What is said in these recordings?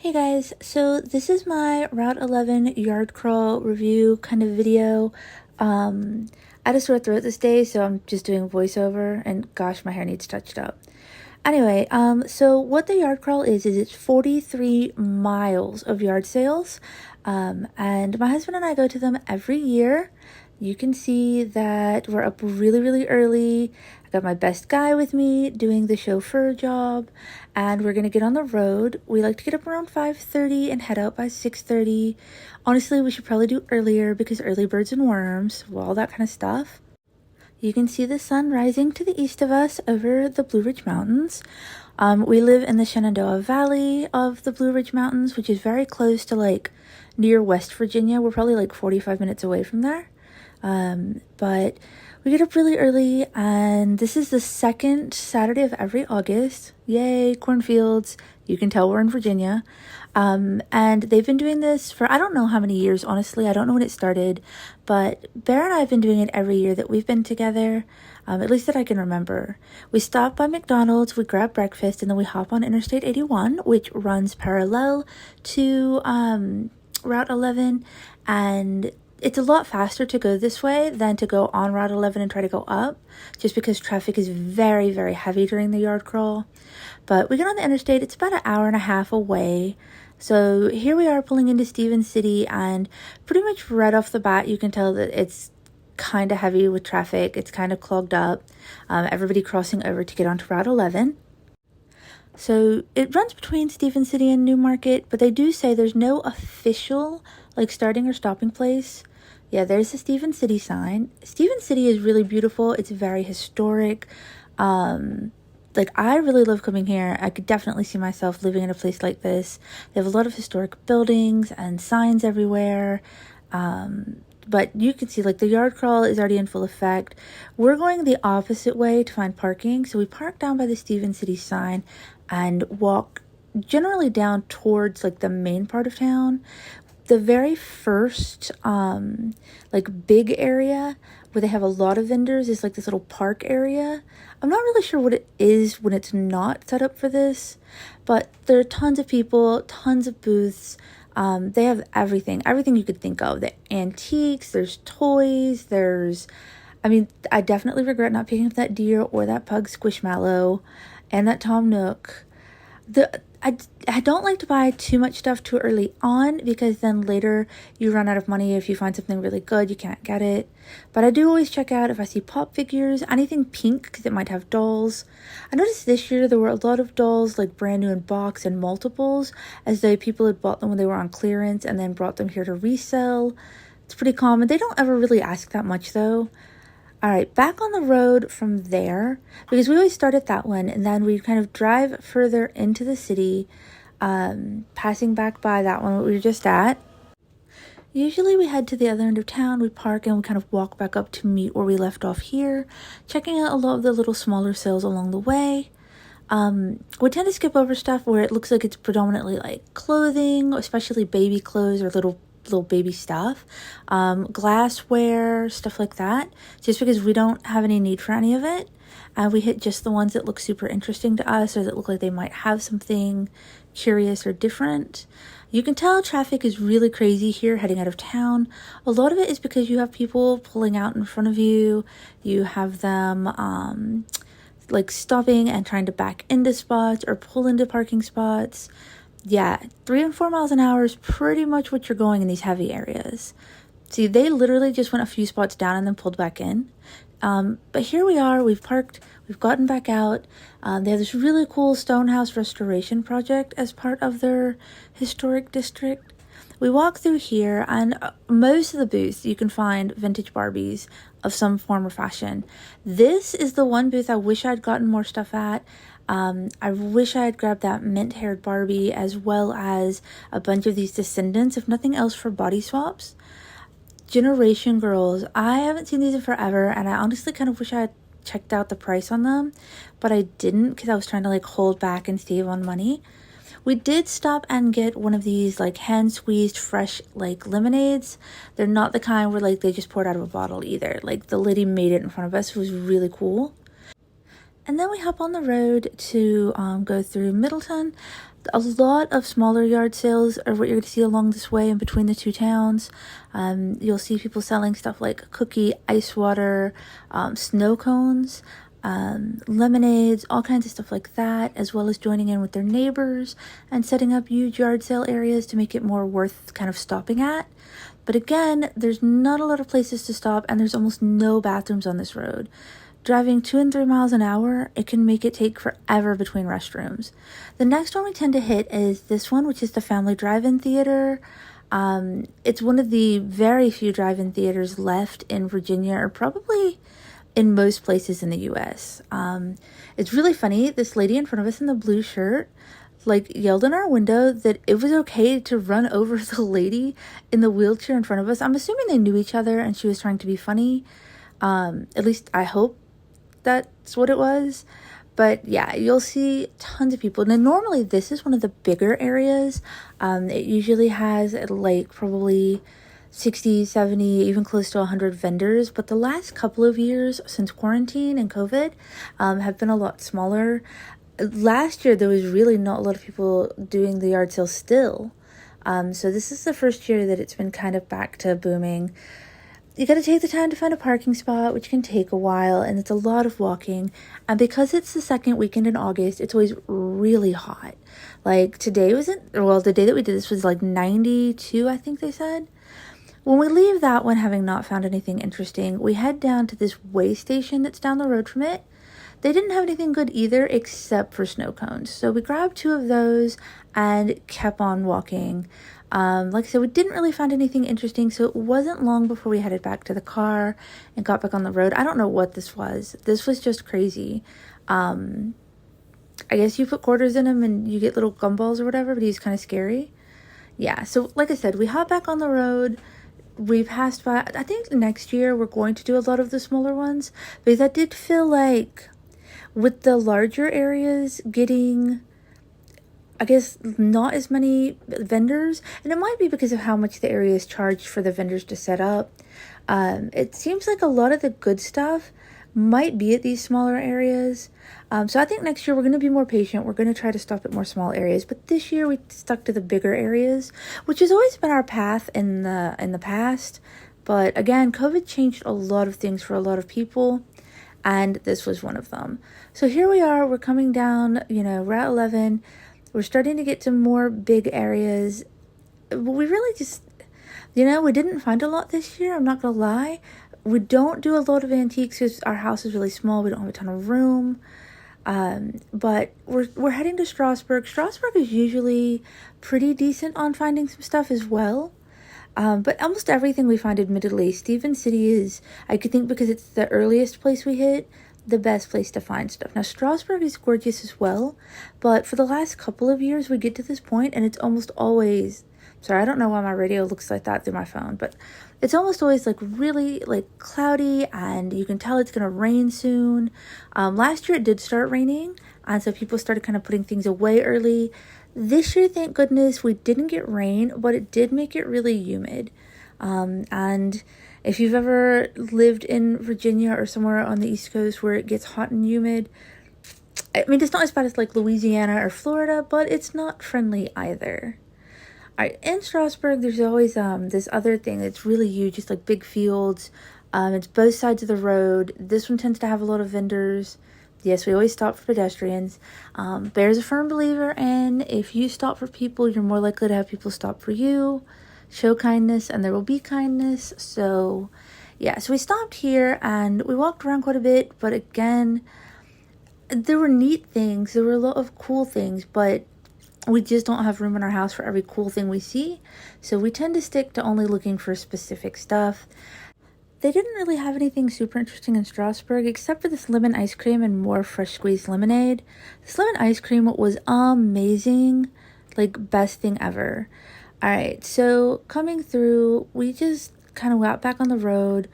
Hey guys, so this is my Route 11 yard crawl review kind of video. I had a sore throat this day, so I'm just doing voiceover, and gosh, my hair needs touched up. Anyway, so what the yard crawl is it's 43 miles of yard sales, and my husband and I go to them every year. You can see that we're up really, really early. I got my best guy with me doing the chauffeur job, and we're gonna get on the road. We like to get up around 5:30 and head out by 6:30. Honestly, we should probably do earlier because early birds and worms, well, all that kind of stuff. You can see the sun rising to the east of us over the Blue Ridge Mountains. We live in the Shenandoah Valley of the Blue Ridge Mountains, which is very close to near West Virginia. We're probably 45 minutes away from there. But we get up really early, and this is the second Saturday of every August. Yay, cornfields. You can tell we're in Virginia. And they've been doing this for I don't know how many years, honestly. I don't know when it started, but Bear and I have been doing it every year that we've been together, at least that I can remember. We stop by McDonald's, we grab breakfast, and then we hop on Interstate 81, which runs parallel to Route 11, and it's a lot faster to go this way than to go on Route 11 and try to go up, just because traffic is very, very heavy during the yard crawl. But we get on the interstate, it's about an hour and a half away. So here we are pulling into Stevens City, and pretty much right off the bat, you can tell that it's kind of heavy with traffic. It's kind of clogged up. Everybody crossing over to get onto Route 11. So it runs between Stevens City and Newmarket, but they do say there's no official starting or stopping place. Yeah, there's the Stevens City sign. Stevens City is really beautiful. It's very historic. I really love coming here. I could definitely see myself living in a place like this. They have a lot of historic buildings and signs everywhere. But you can see the yard crawl is already in full effect. We're going the opposite way to find parking. So we park down by the Stevens City sign and walk generally down towards the main part of town. The very first big area where they have a lot of vendors is this little park area. I'm not really sure what it is when it's not set up for this, but there are tons of people, tons of booths. They have everything you could think of. The antiques, there's toys, I definitely regret not picking up that deer or that pug squishmallow and that Tom Nook. I don't like to buy too much stuff too early on, because then later you run out of money. If you find something really good, you can't get it. But I do always check out if I see pop figures, anything pink, because it might have dolls. I noticed this year there were a lot of dolls brand new in box and multiples, as though people had bought them when they were on clearance and then brought them here to resell. It's pretty common. They don't ever really ask that much though. All right, back on the road from there, because we always start at that one, and then we kind of drive further into the city, passing back by that one we were just at. Usually we head to the other end of town, we park, and we kind of walk back up to meet where we left off here, checking out a lot of the little smaller sales along the way. We tend to skip over stuff where it looks like it's predominantly clothing, especially baby clothes or little baby stuff, glassware, stuff like that, just because we don't have any need for any of it. We hit just the ones that look super interesting to us, or that look like they might have something curious or different. You can tell traffic is really crazy here heading out of town. A lot of it is because you have people pulling out in front of you. You have them stopping and trying to back into spots or pull into parking spots. Yeah, 3 and 4 miles an hour is pretty much what you're going in these heavy areas. See, they literally just went a few spots down and then pulled back in. But here we are, we've parked, we've gotten back out. They have this really cool stonehouse restoration project as part of their historic district. We walk through here, and most of the booths you can find vintage Barbies of some form or fashion. This is the one booth I wish I'd gotten more stuff at. I wish I had grabbed that mint-haired Barbie, as well as a bunch of these Descendants, if nothing else for body swaps. Generation Girls, I haven't seen these in forever, and I honestly kind of wish I had checked out the price on them, but I didn't, because I was trying to hold back and save on money. We did stop and get one of these hand squeezed fresh lemonades. They're not the kind where they just poured out of a bottle either. The lady made it in front of us. It was really cool. And then we hop on the road to go through Middleton. A lot of smaller yard sales are what you're going to see along this way in between the two towns. You'll see people selling stuff like cookie, ice water, snow cones, lemonades, all kinds of stuff like that, as well as joining in with their neighbors and setting up huge yard sale areas to make it more worth kind of stopping at. But again, there's not a lot of places to stop, and there's almost no bathrooms on this road. Driving 2 and 3 miles an hour, it can make it take forever between restrooms. The next one we tend to hit is this one, which is the Family Drive-In Theater. It's one of the very few drive-in theaters left in Virginia, or probably in most places in the U.S. It's really funny. This lady in front of us in the blue shirt yelled in our window that it was okay to run over the lady in the wheelchair in front of us. I'm assuming they knew each other and she was trying to be funny. At least I hope that's what it was. But yeah, you'll see tons of people. Now, normally this is one of the bigger areas. It usually has probably 60, 70, even close to 100 vendors. But the last couple of years since quarantine and COVID have been a lot smaller. Last year, there was really not a lot of people doing the yard sale still. So this is the first year that it's been kind of back to booming. You got to take the time to find a parking spot, which can take a while, and it's a lot of walking. And because it's the second weekend in August, it's always really hot. Today the day that we did this was 92, I think they said. When we leave that one, having not found anything interesting, we head down to this way station that's down the road from it. They didn't have anything good either except for snow cones. So we grabbed 2 of those and kept on walking. Like I said, we didn't really find anything interesting, so it wasn't long before we headed back to the car and got back on the road. I don't know what this was. This was just crazy. I guess you put quarters in him and you get little gumballs or whatever, but he's kind of scary. Yeah, so like I said, we hop back on the road. We passed by. I think next year we're going to do a lot of the smaller ones, because I did feel like with the larger areas getting, I guess, not as many vendors, and it might be because of how much the area is charged for the vendors to set up. It seems like a lot of the good stuff might be at these smaller areas. So I think next year we're going to be more patient. We're going to try to stop at more small areas. But this year we stuck to the bigger areas, which has always been our path in the past. But again, COVID changed a lot of things for a lot of people, and this was one of them. So here we are. We're coming down, Route 11. We're starting to get to more big areas. But we really just, we didn't find a lot this year. I'm not going to lie. We don't do a lot of antiques because our house is really small. We don't have a ton of room. But we're heading to Strasburg. Strasburg is usually pretty decent on finding some stuff as well. But almost everything we find admittedly, Stephen City is, I could think because it's the earliest place we hit, the best place to find stuff. Now, Strasburg is gorgeous as well, but for the last couple of years, we get to this point and it's almost always, sorry, I don't know why my radio looks like that through my phone, but it's almost always really cloudy, and you can tell it's going to rain soon. Last year it did start raining, and so people started kind of putting things away early. This year, thank goodness, we didn't get rain, but it did make it really humid. And if you've ever lived in Virginia or somewhere on the East Coast where it gets hot and humid, I mean, it's not as bad as Louisiana or Florida, but it's not friendly either. All right, in Strasburg, there's always this other thing that's really huge, just big fields. It's both sides of the road. This one tends to have a lot of vendors. Yes, we always stop for pedestrians. Bear's a firm believer in, if you stop for people, you're more likely to have people stop for you. Show kindness and there will be kindness. So yeah, so we stopped here and we walked around quite a bit, but again, there were neat things. There were a lot of cool things, but we just don't have room in our house for every cool thing we see. So we tend to stick to only looking for specific stuff. They didn't really have anything super interesting in Strasburg except for this lemon ice cream and more fresh squeezed lemonade. This lemon ice cream was amazing. Best thing ever. All right, so coming through, we just kind of got back on the road.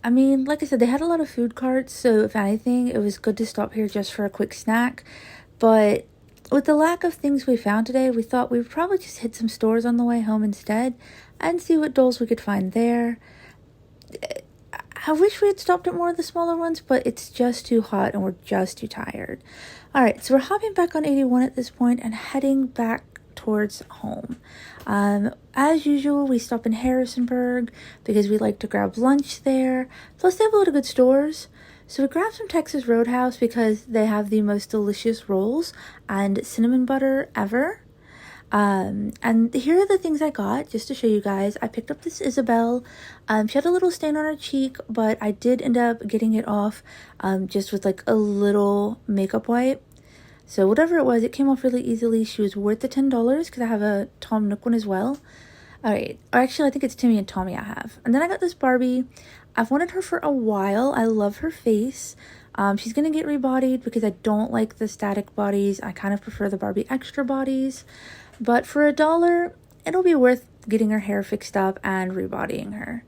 I mean, like I said, they had a lot of food carts, so if anything, it was good to stop here just for a quick snack. But with the lack of things we found today, we thought we would probably just hit some stores on the way home instead and see what dolls we could find there. I wish we had stopped at more of the smaller ones, but it's just too hot and we're just too tired. All right, so we're hopping back on 81 at this point and heading back towards home. As usual, we stop in Harrisonburg because we like to grab lunch there. Plus, they have a lot of good stores. So we grabbed some Texas Roadhouse because they have the most delicious rolls and cinnamon butter ever. And here are the things I got, just to show you guys. I picked up this Isabel. She had a little stain on her cheek, but I did end up getting it off, just with like a little makeup wipe. So whatever it was, it came off really easily. She was worth the $10 because I have a Tom Nook one as well. All right, or actually I think it's Timmy and Tommy I have. And then I got this Barbie. I've wanted her for a while. I love her face. She's gonna get rebodied because I don't like the static bodies. I kind of prefer the Barbie extra bodies. But for $1, it'll be worth getting her hair fixed up and rebodying her.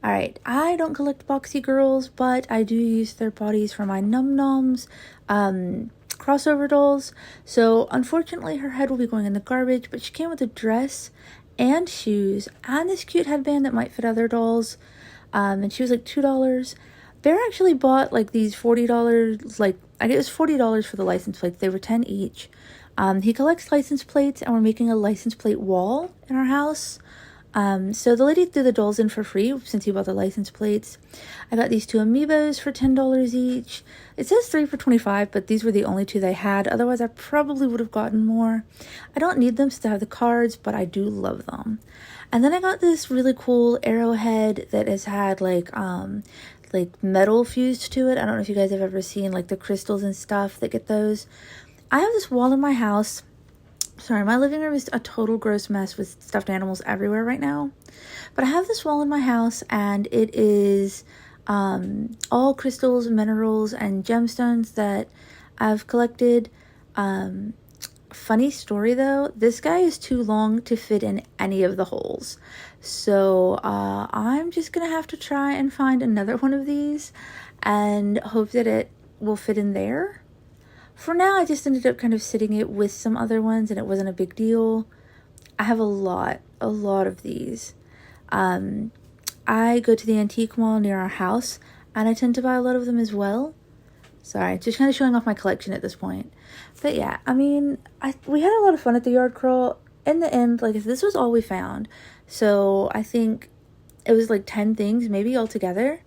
All right, I don't collect boxy girls, but I do use their bodies for my Num Noms crossover dolls. So unfortunately, her head will be going in the garbage, but she came with a dress and shoes and this cute headband that might fit other dolls. And she was like $2. Bear actually bought like these $40, like I guess it was $40 for the license plates. They were 10 each. He collects license plates, and we're making a license plate wall in our house. So the lady threw the dolls in for free since he bought the license plates. I got these two amiibos for $10 each. It says 3 for $25, but these were the only two they had. Otherwise, I probably would have gotten more. I don't need them since I have the cards, but I do love them. And then I got this really cool arrowhead that has had like metal fused to it. I don't know if you guys have ever seen like the crystals and stuff that get those. I have this wall in my house. Sorry, my living room is a total gross mess with stuffed animals everywhere right now. But I have this wall in my house, and it is all crystals, minerals, and gemstones that I've collected. Funny story though, this guy is too long to fit in any of the holes. So I'm just going to have to try and find another one of these and hope that it will fit in there. For now, I just ended up kind of sitting it with some other ones, and it wasn't a big deal. I have a lot of these. I go to the antique mall near our house, and I tend to buy a lot of them as well. Sorry, just kind of showing off my collection at this point. But yeah, I mean, we had a lot of fun at the yard crawl. In the end, like, this was all we found. So I think it was like 10 things, maybe altogether.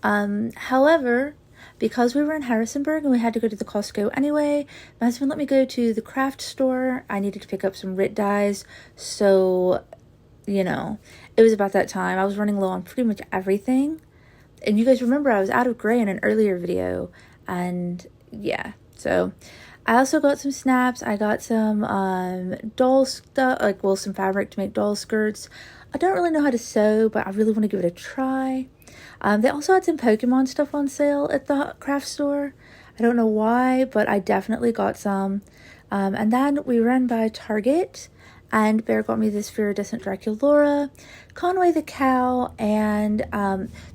However, because we were in Harrisonburg and we had to go to the Costco anyway, my husband let me go to the craft store. I needed to pick up some RIT dyes. So, you know, it was about that time. I was running low on pretty much everything. And you guys remember I was out of gray in an earlier video. And yeah, so I also got some snaps. I got some doll stuff, like, well, some fabric to make doll skirts. I don't really know how to sew, but I really want to give it a try. They also had some Pokemon stuff on sale at the craft store. I don't know why, but I definitely got some. And then we ran by Target, and Bear got me this Viridescent Draculaura, Conway the cow, and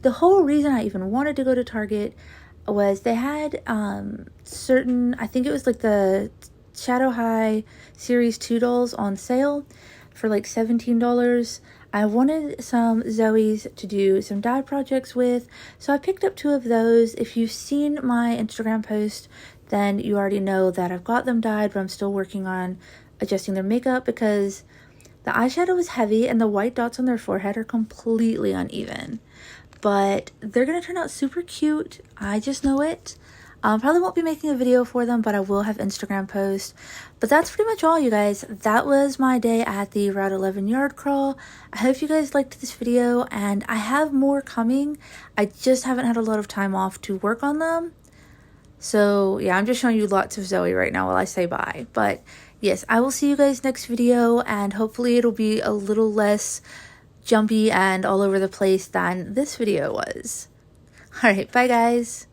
the whole reason I even wanted to go to Target was they had certain, I think it was like the Shadow High Series 2 dolls on sale for like $17. I wanted some Zoes to do some dye projects with, so I picked up 2 of those. If you've seen my Instagram post, then you already know that I've got them dyed, but I'm still working on adjusting their makeup because the eyeshadow is heavy and the white dots on their forehead are completely uneven. But they're going to turn out super cute. I just know it. Probably won't be making a video for them, but I will have Instagram posts. But that's pretty much all, you guys. That was my day at the Route 11 yard crawl. I hope you guys liked this video, and I have more coming. I just haven't had a lot of time off to work on them. So yeah, I'm just showing you lots of Zoe right now while I say bye. But yes, I will see you guys next video, and hopefully it'll be a little less jumpy and all over the place than this video was. All right, bye guys.